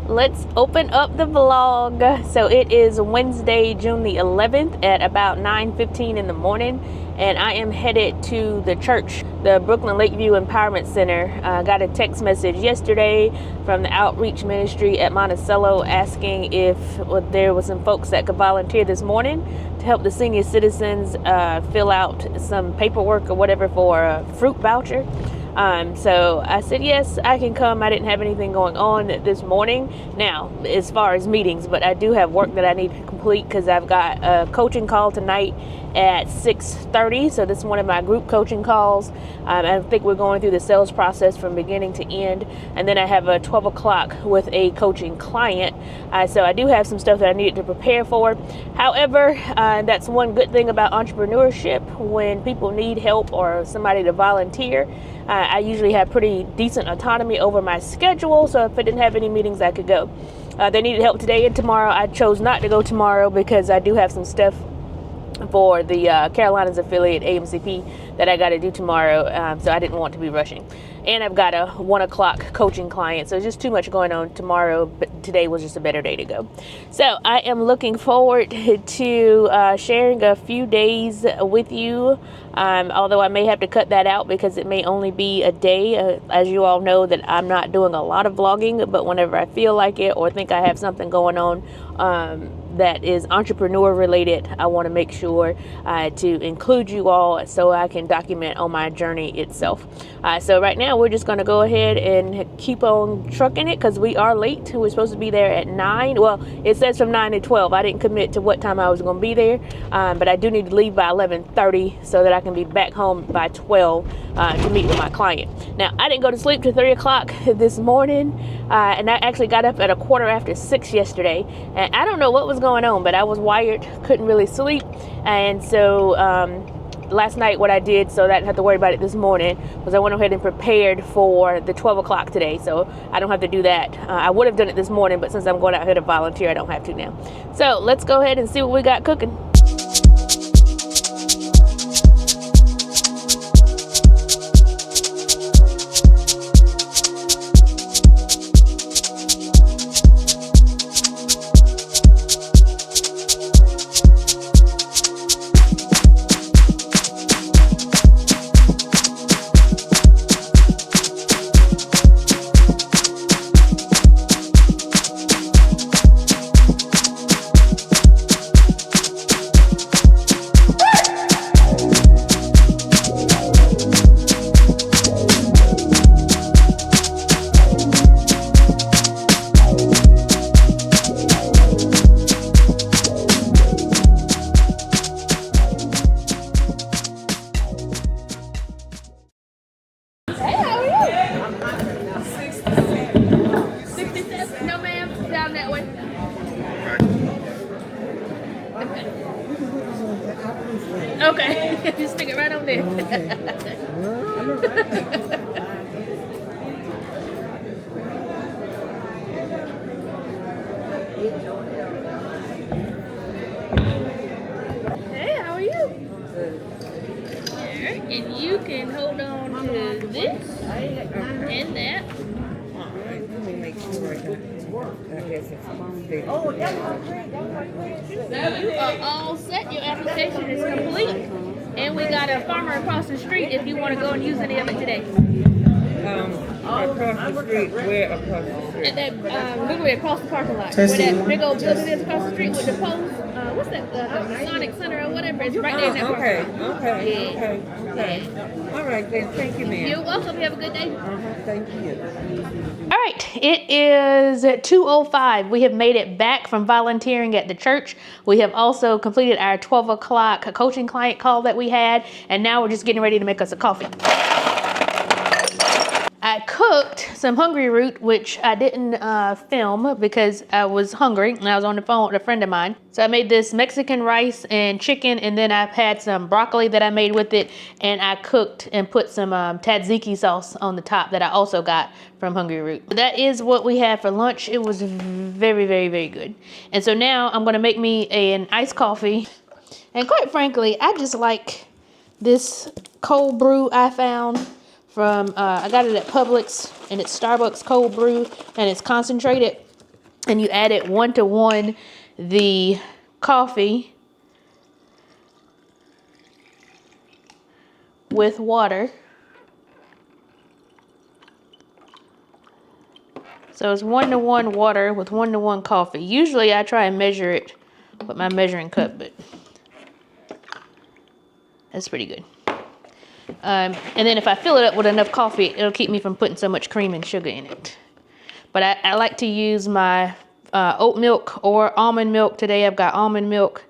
let's open up the vlog. So it is Wednesday, June the 11th at about 9:15 in the morning, and I am headed to the church, the Brooklyn Lakeview Empowerment Center. I got a text message yesterday from the outreach ministry at Monticello asking if there was some folks that could volunteer this morning to help the senior citizens fill out some paperwork or whatever for a fruit voucher. So I said, yes, I can come. I didn't have anything going on this morning now as far as meetings, but I do have work that I need to complete because I've got a coaching call tonight at 6:30. So this is one of my group coaching calls. I think we're going through the sales process from beginning to end. And then I have a 12 o'clock with a coaching client. So I do have some stuff that I needed to prepare for. However, that's one good thing about entrepreneurship. When people need help or somebody to volunteer, I usually have pretty decent autonomy over my schedule, so if I didn't have any meetings, I could go. They needed help today and tomorrow. I chose not to go tomorrow because I do have some stuff for the Carolinas affiliate AMCP that I got to do tomorrow, so I didn't want to be rushing. And I've got a 1 o'clock coaching client, so it's just too much going on tomorrow, but today was just a better day to go. So I am looking forward to sharing a few days with you, although I may have to cut that out because it may only be a day. As you all know, that I'm not doing a lot of vlogging, but whenever I feel like it or think I have something going on that is entrepreneur related, I want to make sure to include you all so I can document on my journey itself. So right now we're just going to go ahead and keep on trucking it because we are late. We're supposed to be there at 9. Well, it says from 9 to 12. I didn't commit to what time I was going to be there, but I do need to leave by 11:30 so that I can be back home by 12 to meet with my client. Now, I didn't go to sleep till 3 o'clock this morning, and I actually got up at 6:15 yesterday, and I don't know what was going on, but I was wired, couldn't really sleep. And so last night what I did, so that I didn't have to worry about it this morning, was I went ahead and prepared for the 12 o'clock today, so I don't have to do that. I would have done it this morning, but since I'm going out here to volunteer, I don't have to now. So let's go ahead and see what we got cooking. Okay, just stick it right on there. Hey, how are you? There, and you can hold on to this and that. Let me make sure I guess it's big. You are all set. Your application is complete. And we got a farmer across the street if you want to go and use any of it today. Across the street, where across the street? And that, literally across the parking lot. Where that big old building is across the street with the post. What's that? The Sonic Center or whatever. It's right there in that parking lot. Okay. All right then. Thank you, ma'am. You're welcome. You have a good day. Thank you. All right, it is 2:05. We have made it back from volunteering at the church. We have also completed our 12 o'clock coaching client call that we had, and now we're just getting ready to make us a coffee. I cooked some hungry root, which I didn't film because I was hungry and I was on the phone with a friend of mine. So I made this Mexican rice and chicken, and then I've had some broccoli that I made with it, and I cooked and put some tzatziki sauce on the top that I also got from Hungry Root. That is what we had for lunch. It was very, very, very good. And so now I'm gonna make me an iced coffee. And quite frankly, I just like this cold brew I found from, I got it at Publix, and it's Starbucks cold brew, and it's concentrated. and you add it 1-to-1 the coffee with water. So it's 1-to-1 water with 1-to-1 coffee. Usually I try and measure it with my measuring cup, but that's pretty good. And then if I fill it up with enough coffee, it'll keep me from putting so much cream and sugar in it. But I like to use my oat milk or almond milk. Today I've got almond milk,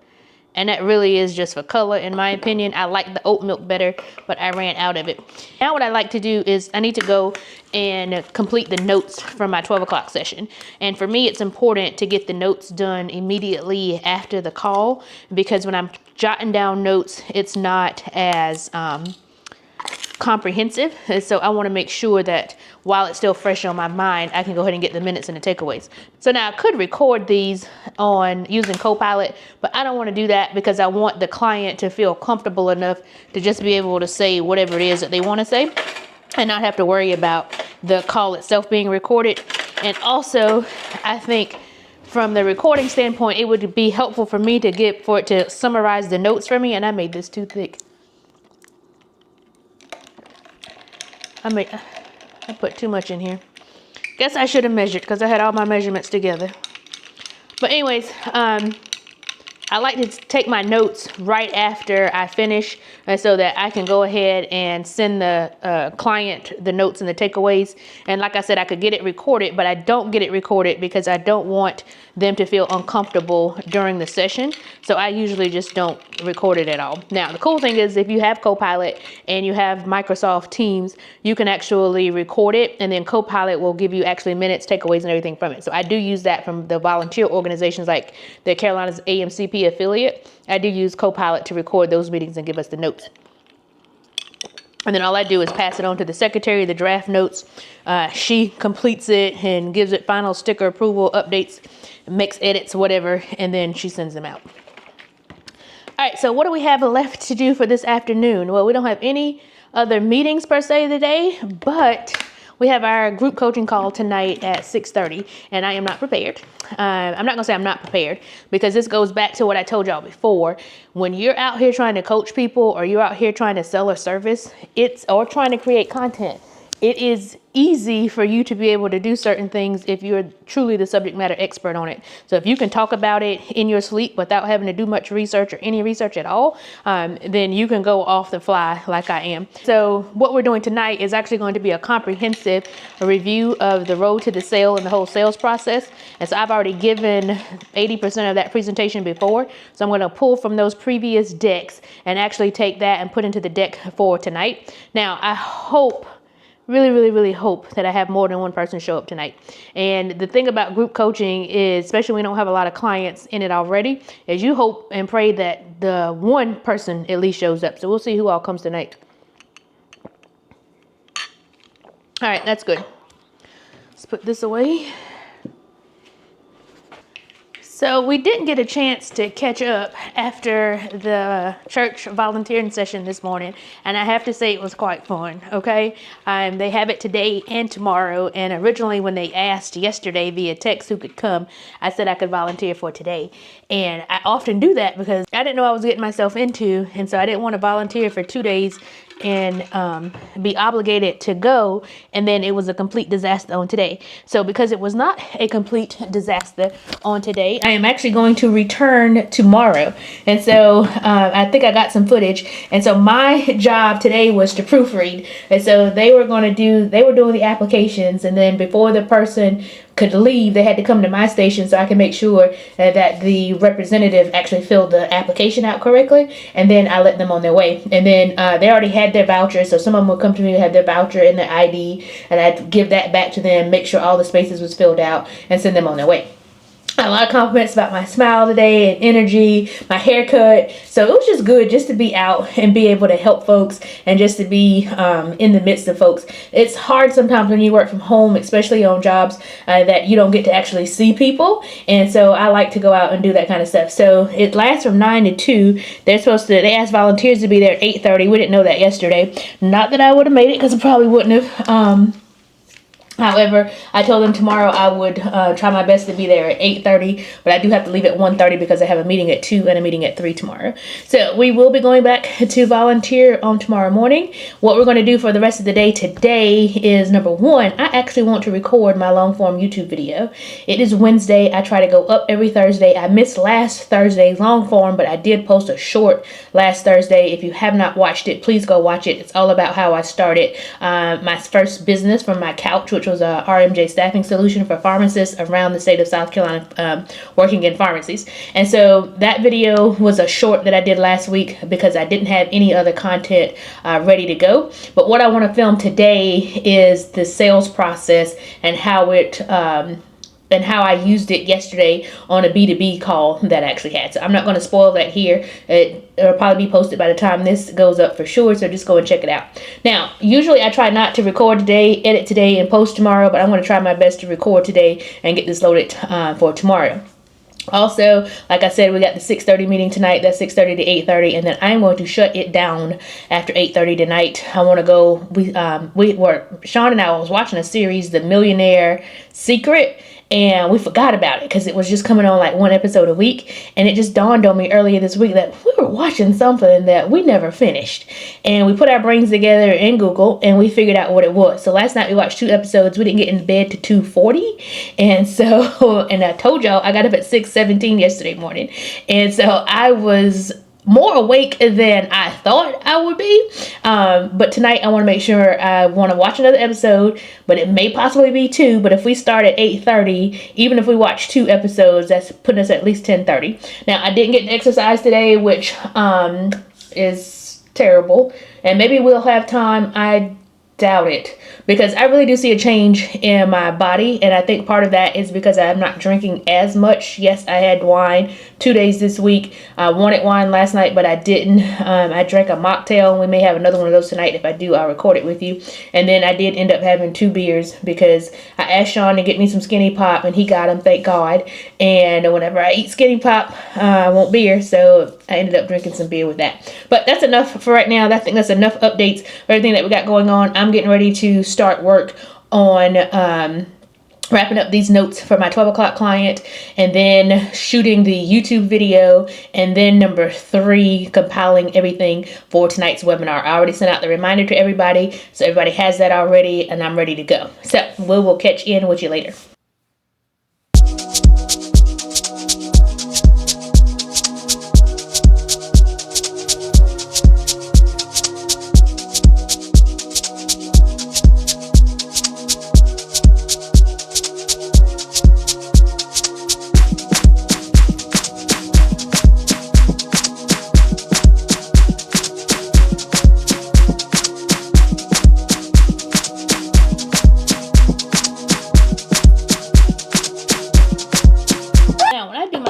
and that really is just for color, in my opinion. I like the oat milk better, but I ran out of it. Now what I like to do is I need to go and complete the notes from my 12 o'clock session. And for me, it's important to get the notes done immediately after the call, because when I'm jotting down notes, it's not as comprehensive. And so I want to make sure that while it's still fresh on my mind, I can go ahead and get the minutes and the takeaways. So now I could record these on using Copilot, but I don't want to do that because I want the client to feel comfortable enough to just be able to say whatever it is that they want to say and not have to worry about the call itself being recorded. And also, I think from the recording standpoint, it would be helpful for me to for it to summarize the notes for me. And I made this too thick. I put too much in here. Guess I should have measured because I had all my measurements together. But anyways, I like to take my notes right after I finish so that I can go ahead and send the client the notes and the takeaways. And like I said, I could get it recorded, but I don't get it recorded because I don't want them to feel uncomfortable during the session. So I usually just don't record it at all. Now, the cool thing is if you have Copilot and you have Microsoft Teams, you can actually record it, and then Copilot will give you actually minutes, takeaways, and everything from it. So I do use that from the volunteer organizations like the Carolinas AMCP affiliate. I do use Copilot to record those meetings and give us the notes. And then all I do is pass it on to the secretary, the draft notes. She completes it and gives it final sticker approval, updates, makes edits, whatever, and then she sends them out. All right, so what do we have left to do for this afternoon? Well, we don't have any other meetings per se today, but we have our group coaching call tonight at 6:30, and I am not prepared. I'm not gonna say I'm not prepared because this goes back to what I told y'all before. When you're out here trying to coach people, or you're out here trying to sell a service, or trying to create content, it is easy for you to be able to do certain things if you're truly the subject matter expert on it. So if you can talk about it in your sleep without having to do much research or any research at all, then you can go off the fly like I am. So what we're doing tonight is actually going to be a comprehensive review of the road to the sale and the whole sales process. And so I've already given 80% of that presentation before. So I'm going to pull from those previous decks and actually take that and put into the deck for tonight. Now, I hope, really hope that I have more than one person show up tonight. And the thing about group coaching is, especially when we don't have a lot of clients in it already, is you hope and pray that the one person at least shows up. So we'll see who all comes tonight. All right, that's good. Let's put this away. So we didn't get a chance to catch up after the church volunteering session this morning, and I have to say it was quite fun, okay? They have it today and tomorrow, and originally when they asked yesterday via text who could come, I said I could volunteer for today. And I often do that because I didn't know I was getting myself into, and so I didn't want to volunteer for 2 days and be obligated to go, and then it was a complete disaster on today. So because it was not a complete disaster on today, I am actually going to return tomorrow. And so I think I got some footage, and so my job today was to proofread. And so they were doing the applications, and then before the person could leave, they had to come to my station so I could make sure that the representative actually filled the application out correctly, and then I let them on their way. And then they already had their voucher, so some of them would come to me and have their voucher and their ID, and I'd give that back to them, make sure all the spaces was filled out, and send them on their way. A lot of compliments about my smile today and energy, my haircut. So it was just good just to be out and be able to help folks and just to be in the midst of folks. It's hard sometimes when you work from home, especially on jobs that you don't get to actually see people. And so I like to go out and do that kind of stuff. So it lasts from 9 to 2. They asked volunteers to be there at 8:30. We didn't know that yesterday. Not that I would have made it because I probably wouldn't have. However, I told them tomorrow I would try my best to be there at 8:30, but I do have to leave at 1:30 because I have a meeting at 2 and a meeting at 3 tomorrow. So we will be going back to volunteer on tomorrow morning. What we're going to do for the rest of the day today is, number one, I actually want to record my long form YouTube video. It is Wednesday. I try to go up every Thursday. I missed last Thursday's long form, but I did post a short last Thursday. If you have not watched it, please go watch it. It's all about how I started my first business from my couch, which was a RMJ staffing solution for pharmacists around the state of South Carolina, working in pharmacies. And so that video was a short that I did last week because I didn't have any other content ready to go. But what I want to film today is the sales process and how I used it yesterday on a B2B call that I actually had. So I'm not going to spoil that here. It'll probably be posted by the time this goes up for sure, so just go and check it out. Now, usually I try not to record today, edit today, and post tomorrow, but I'm going to try my best to record today and get this loaded for tomorrow. Also, like I said, we got the 6:30 meeting tonight. That's 6:30 to 8:30, and then I'm going to shut it down after 8:30 tonight. I want to go. Sean and I was watching a series, The Millionaire Secret, and we forgot about it because it was just coming on like one episode a week. And it just dawned on me earlier this week that we were watching something that we never finished. And we put our brains together in Google and we figured out what it was. So last night we watched 2 episodes. We didn't get into bed to 2:40. And so, and I told y'all I got up at 6:17 yesterday morning. And so I was more awake than I thought I would be. But tonight I want to make sure I want to watch another episode, but it may possibly be 2. But if we start at 8:30, even if we watch 2 episodes, that's putting us at least 10:30. Now, I didn't get to exercise today, which is terrible. And maybe we'll have time. I doubt it, because I really do see a change in my body, and I think part of that is because I'm not drinking as much. Yes, I had wine 2 days this week. I wanted wine last night, but I didn't. I drank a mocktail, and we may have another one of those tonight. If I do, I'll record it with you. And then I did end up having 2 beers because I asked Sean to get me some Skinny Pop, and he got them, thank God. And whenever I eat Skinny Pop, I want beer, so I ended up drinking some beer with that. But that's enough for right now. I think that's enough updates for everything that we got going on. I'm getting ready to start work on wrapping up these notes for my 12 o'clock client, and then shooting the YouTube video, and then number 3, compiling everything for tonight's webinar. I already sent out the reminder to everybody, so everybody has that already, and I'm ready to go. So we will catch in with you later.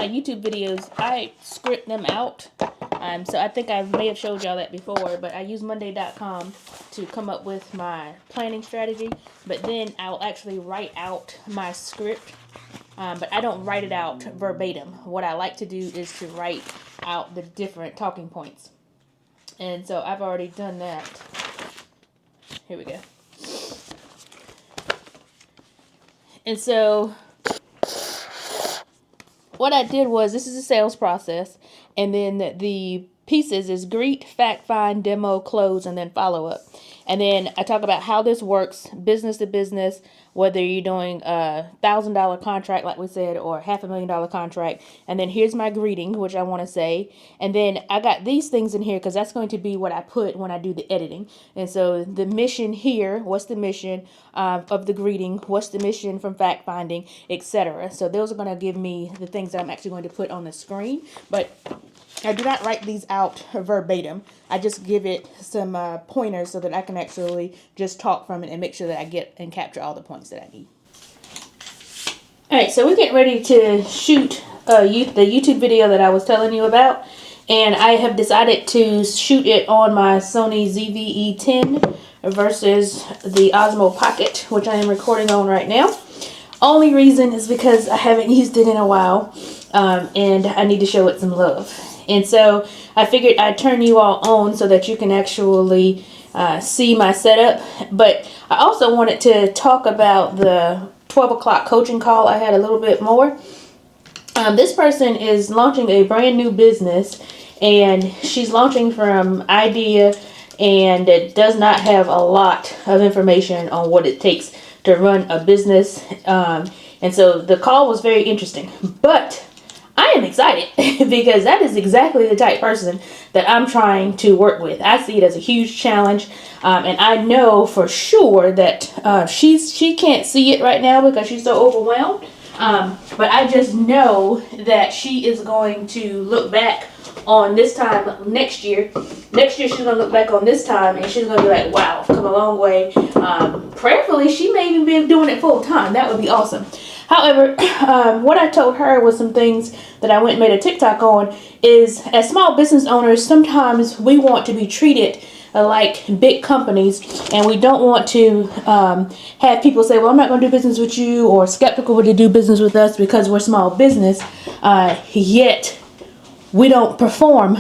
YouTube videos, I script them out. So I think I may have showed y'all that before, but I use Monday.com to come up with my planning strategy. But then I'll actually write out my script, but I don't write it out verbatim. What I like to do is to write out the different talking points. And so I've already done that. Here we go. And so what I did was, this is a sales process, and then the pieces is greet, fact find, demo, close, and then follow up. And then I talk about how this works, business to business, whether you're doing a $1,000 contract, like we said, or $500,000 contract. And then here's my greeting, which I want to say. And then I got these things in here because that's going to be what I put when I do the editing. And so the mission here, what's the mission of the greeting? What's the mission from fact finding, etc. So those are going to give me the things that I'm actually going to put on the screen. But I do not write these out verbatim. I just give it some pointers so that I can actually just talk from it and make sure that I get and capture all the points that I need. Alright, so we're getting ready to shoot the YouTube video that I was telling you about. And I have decided to shoot it on my Sony ZV-E10 versus the Osmo Pocket, which I am recording on right now. Only reason is because I haven't used it in a while, and I need to show it some love. And so I figured I'd turn you all on so that you can actually see my setup. But I also wanted to talk about the 12 o'clock coaching call I had a little bit more. This person is launching a brand new business, and she's launching from idea, and it does not have a lot of information on what it takes to run a business. And so the call was very interesting, but I am excited because that is exactly the type of person that I'm trying to work with. I see it as a huge challenge, and I know for sure that she can't see it right now because she's so overwhelmed. But I just know that she is going to look back on this time next year. Next year she's going to look back on this time and she's going to be like, wow, I've come a long way. Prayerfully, she may even be doing it full time. That would be awesome. However, what I told her was some things that I went and made a TikTok on is, as small business owners, sometimes we want to be treated like big companies, and we don't want to have people say, well, I'm not going to do business with you, or skeptical to do business with us because we're small business, yet we don't perform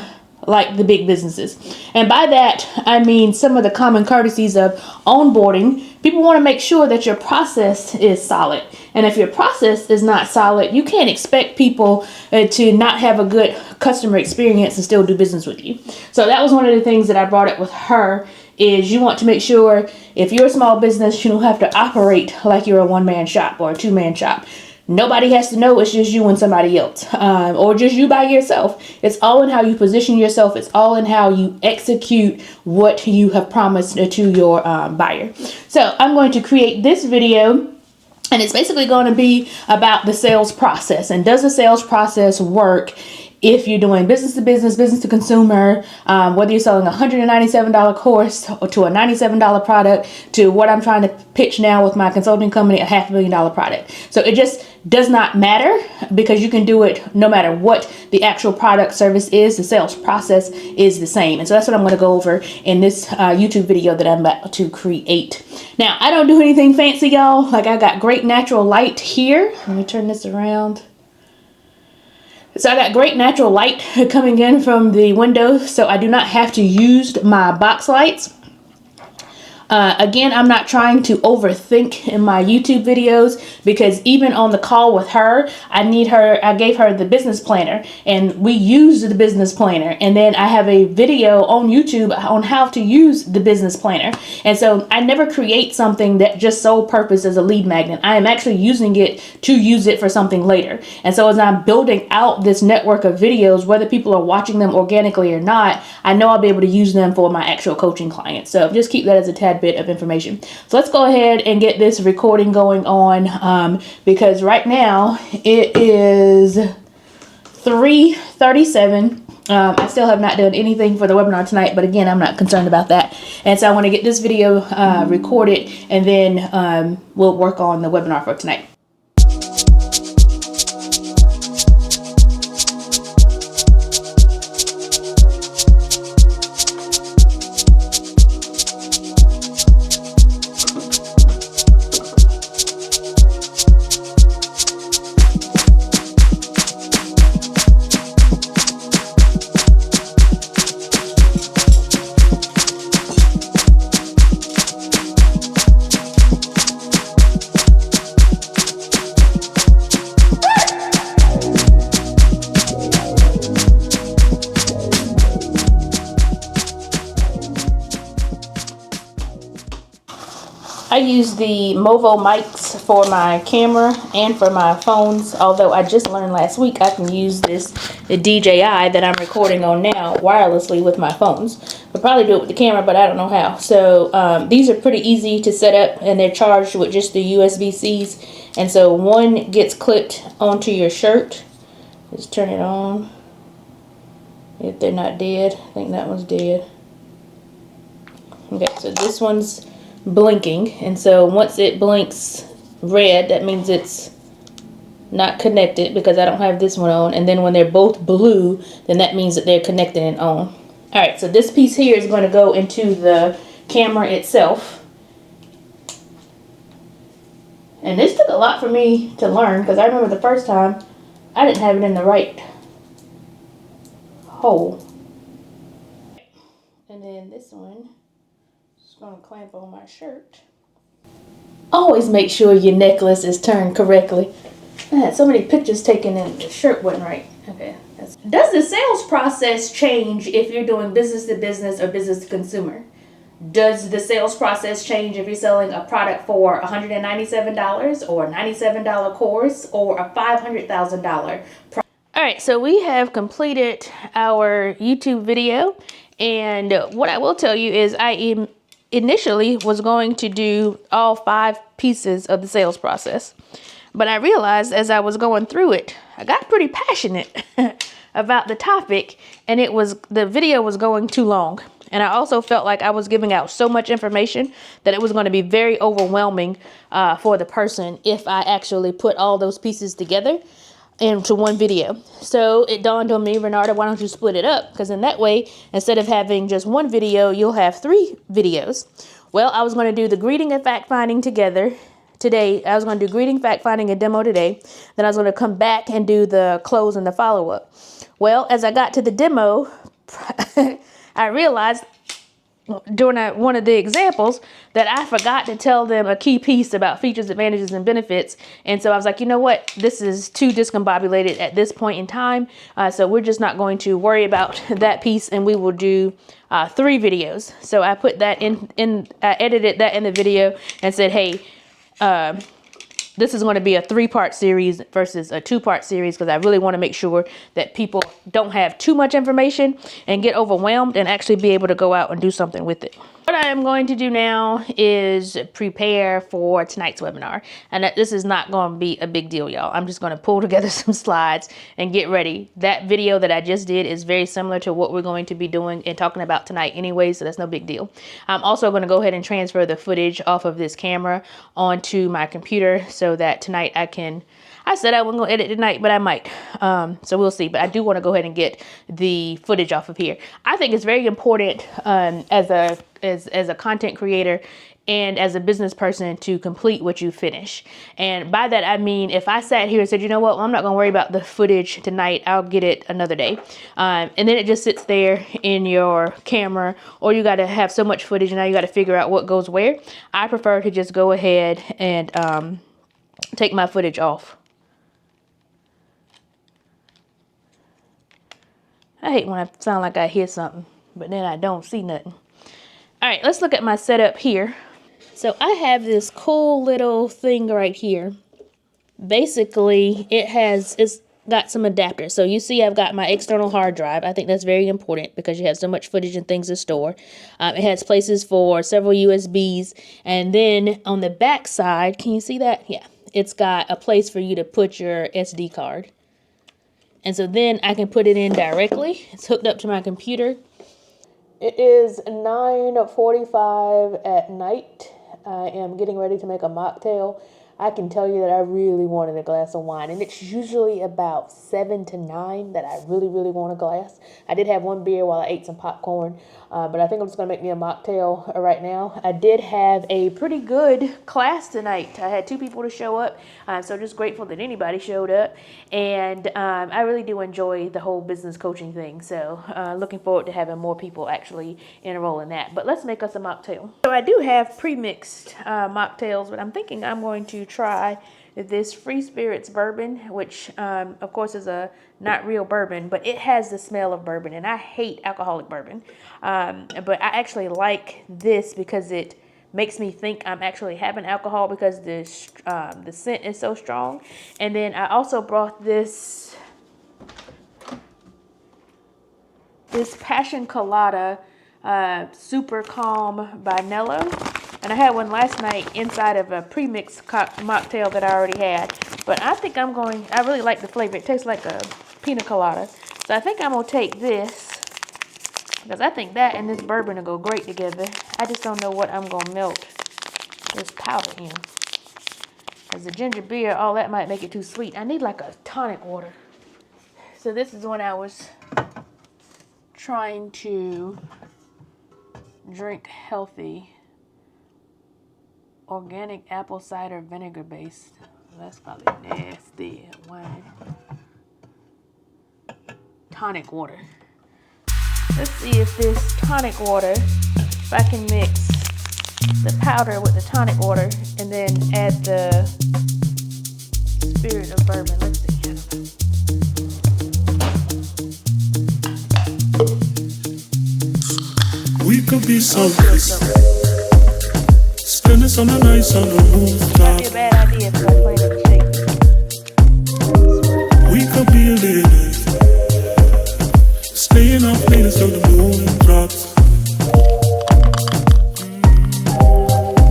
like the big businesses. And by that, I mean some of the common courtesies of onboarding. People want to make sure that your process is solid. And if your process is not solid, you can't expect people to not have a good customer experience and still do business with you. So that was one of the things that I brought up with her, is you want to make sure if you're a small business, you don't have to operate like you're a one-man shop or a two-man shop. Nobody has to know it's just you and somebody else, or just you by yourself. It's all in how you position yourself. It's all in how you execute what you have promised to your buyer. So I'm going to create this video, and it's basically going to be about the sales process. And does the sales process work if you're doing business to business, business to consumer, whether you're selling a $197 course or to a $97 product, to what I'm trying to pitch now with my consulting company, a $500,000 product. So it just does not matter, because you can do it no matter what the actual product service is. The sales process is the same. And so that's what I'm going to go over in this YouTube video that I'm about to create. Now, I don't do anything fancy, y'all. Like, I got great natural light here. Let me turn this around. So I got great natural light coming in from the window, so I do not have to use my box lights. Again, I'm not trying to overthink in my YouTube videos, because even on the call with her, I gave her the business planner, and we used the business planner. And then I have a video on YouTube on how to use the business planner. And so I never create something that just sole purpose as a lead magnet. I am actually using it to use it for something later. And so as I'm building out this network of videos, whether people are watching them organically or not, I know I'll be able to use them for my actual coaching clients. So just keep that as a tad bit of information. So let's go ahead and get this recording going on, because right now it is 3:37. I still have not done anything for the webinar tonight, but again, I'm not concerned about that. And so I want to get this video recorded, and then we'll work on the webinar for tonight. I use the Movo mics for my camera and for my phones, although I just learned last week I can use the DJI that I'm recording on now wirelessly with my phones. I'll probably do it with the camera, but I don't know how. So these are pretty easy to set up, and they're charged with just the USB-Cs. And so one gets clipped onto your shirt. Just turn it on. If they're not dead, I think that one's dead. Okay, so this one's blinking, and so once it blinks red, that means it's not connected, because I don't have this one on. And then when they're both blue, then that means that they're connected and on. Alright, so this piece here is going to go into the camera itself. And this took a lot for me to learn, because I remember the first time I didn't have it in the right hole. And then this one Gonna clamp on my shirt. Always make sure your necklace is turned correctly. I had so many pictures taken and the shirt wasn't right. Okay. Does the sales process change if you're doing business to business or business to consumer? Does the sales process change if you're selling a product for $197 or a $97 course or a $500,000 product? All right, so we have completed our YouTube video, and what I will tell you is I initially was going to do all 5 pieces of the sales process, but I realized as I was going through it, I got pretty passionate about the topic, and the video was going too long. And I also felt like I was giving out so much information that it was going to be very overwhelming for the person if I actually put all those pieces together into one video. So it dawned on me, Renata, why don't you split it up? Because in that way, instead of having just one video, you'll have 3 videos. Well, I was going to do the greeting and fact finding together today. I was going to do greeting, fact finding, and demo today. Then I was going to come back and do the close and the follow up. Well, as I got to the demo, I realized during one of the examples that I forgot to tell them a key piece about features, advantages, and benefits. And so I was like, you know what? This is too discombobulated at this point in time. So we're just not going to worry about that piece, and we will do 3 videos. So I put that I edited that in the video and said, hey, this is going to be a 3-part series versus a 2-part series, because I really want to make sure that people don't have too much information and get overwhelmed and actually be able to go out and do something with it. What I am going to do now is prepare for tonight's webinar. And this is not going to be a big deal, y'all. I'm just going to pull together some slides and get ready. That video that I just did is very similar to what we're going to be doing and talking about tonight anyway, so that's no big deal. I'm also going to go ahead and transfer the footage off of this camera onto my computer so that tonight I said I wasn't going to edit tonight, but I might. So we'll see. But I do want to go ahead and get the footage off of here. I think it's very important as a content creator and as a business person to complete what you finish. And by that, I mean, if I sat here and said, you know what, well, I'm not going to worry about the footage tonight, I'll get it another day. And then it just sits there in your camera, or you got to have so much footage and now you got to figure out what goes where. I prefer to just go ahead and take my footage off. I hate when I sound like I hear something, but then I don't see nothing. All right, let's look at my setup here. So I have this cool little thing right here. Basically, it's got some adapters. So you see I've got my external hard drive. I think that's very important because you have so much footage and things to store. It has places for several USBs. And then on the back side, can you see that? Yeah, it's got a place for you to put your SD card. And so then I can put it in directly. It's hooked up to my computer. It is 9:45 at night. I am getting ready to make a mocktail. I can tell you that I really wanted a glass of wine, and it's usually about 7 to 9 that I really, really want a glass. I did have one beer while I ate some popcorn, but I think I'm just going to make me a mocktail right now. I did have a pretty good class tonight. I had 2 people to show up, so just grateful that anybody showed up, and I really do enjoy the whole business coaching thing, so looking forward to having more people actually enroll in that. But let's make us a mocktail. So I do have pre-mixed mocktails, but I'm thinking I'm going to try this Free Spirits bourbon, which of course is a not real bourbon, but it has the smell of bourbon, and I hate alcoholic bourbon, but I actually like this because it makes me think I'm actually having alcohol because the scent is so strong. And then I also brought this Passion Colada Super Calm by Nello. And I had one last night inside of a pre-mixed mocktail that I already had. But I think I really like the flavor. It tastes like a pina colada. So I think I'm going to take this, because I think that and this bourbon will go great together. I just don't know what I'm going to melt this powder in. Because the ginger beer, all that might make it too sweet. I need like a tonic water. So this is when I was trying to drink healthy. Organic apple cider vinegar based. That's probably nasty wine. Tonic water. Let's see if this tonic water, if I can mix the powder with the tonic water, and then add the spirit of bourbon. Let's see. We could be something. Spend this on the nights on the rooftop. That'd be a bad idea if I play with the shake. We could be living. Staying up late until the moon drops.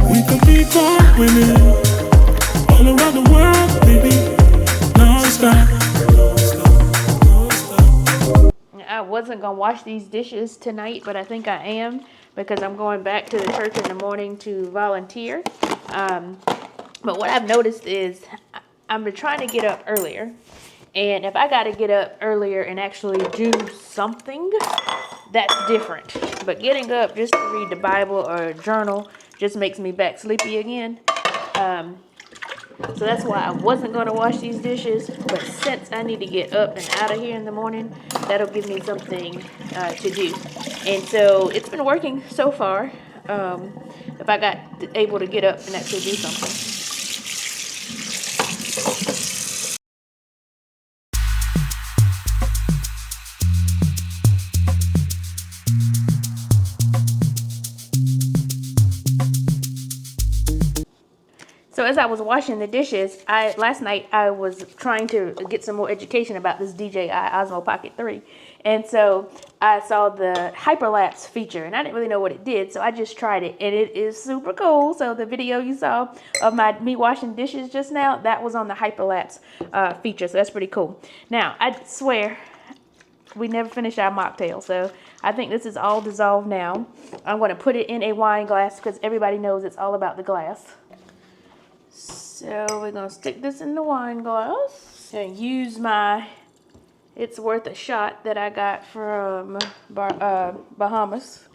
We could be gone winning. All around the world, baby. Non-stop. I wasn't gonna wash these dishes tonight, but I think I am because I'm going back to the church in the morning to volunteer. But what I've noticed is I'm trying to get up earlier, and if I got to get up earlier and actually do something, that's different. But getting up just to read the Bible or journal just makes me back sleepy again. So that's why I wasn't going to wash these dishes. But since I need to get up and out of here in the morning, that'll give me something to do. And so it's been working so far. If I got able to get up and actually do something. So as I was washing the dishes, last night I was trying to get some more education about this DJI Osmo Pocket 3. And so I saw the hyperlapse feature, and I didn't really know what it did, so I just tried it, and it is super cool. So the video you saw of me washing dishes just now, that was on the hyperlapse feature, so that's pretty cool. Now, I swear, we never finished our mocktail, so I think this is all dissolved now. I'm going to put it in a wine glass because everybody knows it's all about the glass. So we're going to stick this in the wine glass and use my It's Worth a Shot that I got from Bahamas.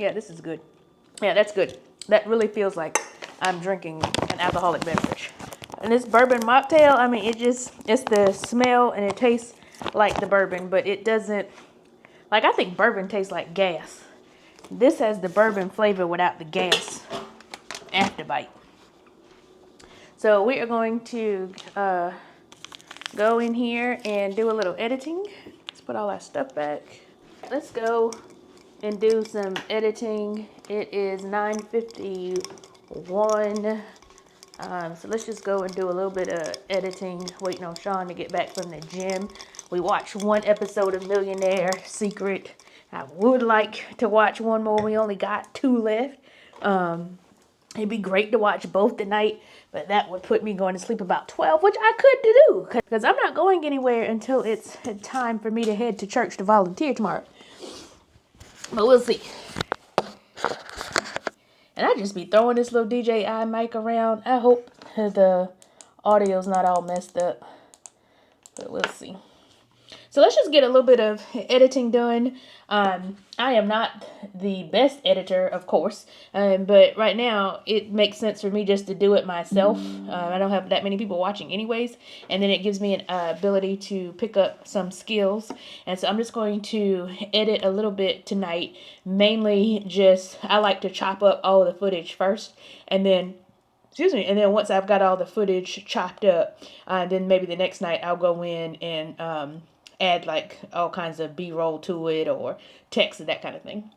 Yeah, this is good. Yeah, that's good. That really feels like I'm drinking an alcoholic beverage. And this bourbon mocktail, I mean, it's the smell and it tastes like the bourbon, but it doesn't, like I think bourbon tastes like gas. This has the bourbon flavor without the gas afterbite. So we are going to go in here and do a little editing. Let's put all our stuff back. Let's go and do some editing. It is 9:51. So let's just go and do a little bit of editing, waiting on Sean to get back from the gym. We watched one episode of Millionaire Secret. I would like to watch one more. We only got 2 left. It'd be great to watch both tonight, but that would put me going to sleep about 12, which I could do because I'm not going anywhere until it's time for me to head to church to volunteer tomorrow. But we'll see. And I just be throwing this little DJI mic around. I hope the audio's not all messed up. But we'll see. So let's just get a little bit of editing done. I am not the best editor, of course. But right now, it makes sense for me just to do it myself. I don't have that many people watching anyways. And then it gives me an ability to pick up some skills. And so I'm just going to edit a little bit tonight. Mainly just, I like to chop up all the footage first. And then once I've got all the footage chopped up, then maybe the next night I'll go in and add like all kinds of B-roll to it or text and that kind of thing.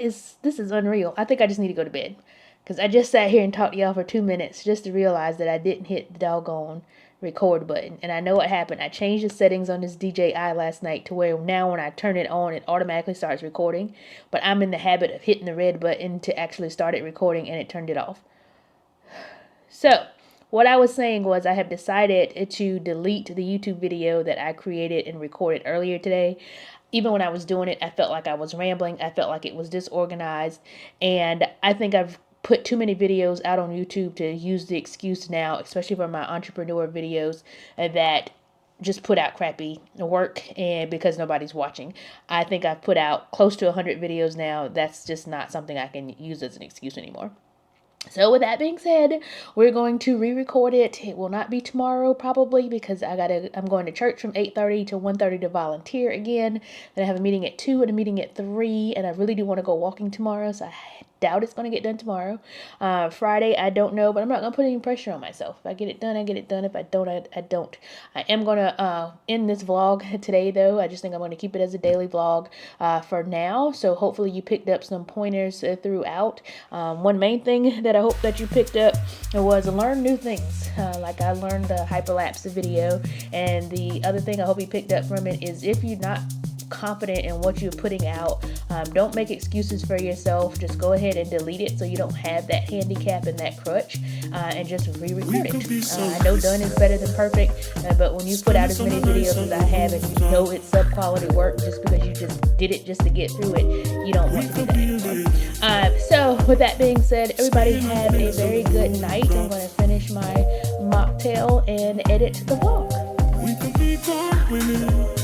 this is unreal. I think I just need to go to bed. Because I just sat here and talked to y'all for 2 minutes just to realize that I didn't hit the doggone record button. And I know what happened. I changed the settings on this DJI last night to where now when I turn it on, it automatically starts recording. But I'm in the habit of hitting the red button to actually start it recording, and it turned it off. So, what I was saying was I have decided to delete the YouTube video that I created and recorded earlier today. Even when I was doing it, I felt like I was rambling. I felt like it was disorganized. And I think I've put too many videos out on YouTube to use the excuse now, especially for my entrepreneur videos, that just put out crappy work and because nobody's watching. I think I've put out close to 100 videos now. That's just not something I can use as an excuse anymore. So with that being said, we're going to re-record it. It will not be tomorrow probably because I'm going to church from 8:30 to 1:30 to volunteer again. Then I have a meeting at 2 and a meeting at 3, and I really do want to go walking tomorrow, so I doubt it's going to get done tomorrow. Friday, I don't know, but I'm not going to put any pressure on myself. If I get it done, I get it done. If I don't, I don't. I am going to end this vlog today, though. I just think I'm going to keep it as a daily vlog for now. So hopefully you picked up some pointers throughout. One main thing that I hope that you picked up was learn new things. Like I learned the hyperlapse video. And the other thing I hope you picked up from it is if you're not confident in what you're putting out, don't make excuses for yourself. Just go ahead and delete it so you don't have that handicap and that crutch, and just re-record it. I know done is better than perfect, but when you put out as many videos as I have and you know it's sub-quality work just because you just did it just to get through it, you don't want to do that anymore. So with that being said, everybody have a very good night. I'm going to finish my mocktail and edit the vlog. We can keep on winning.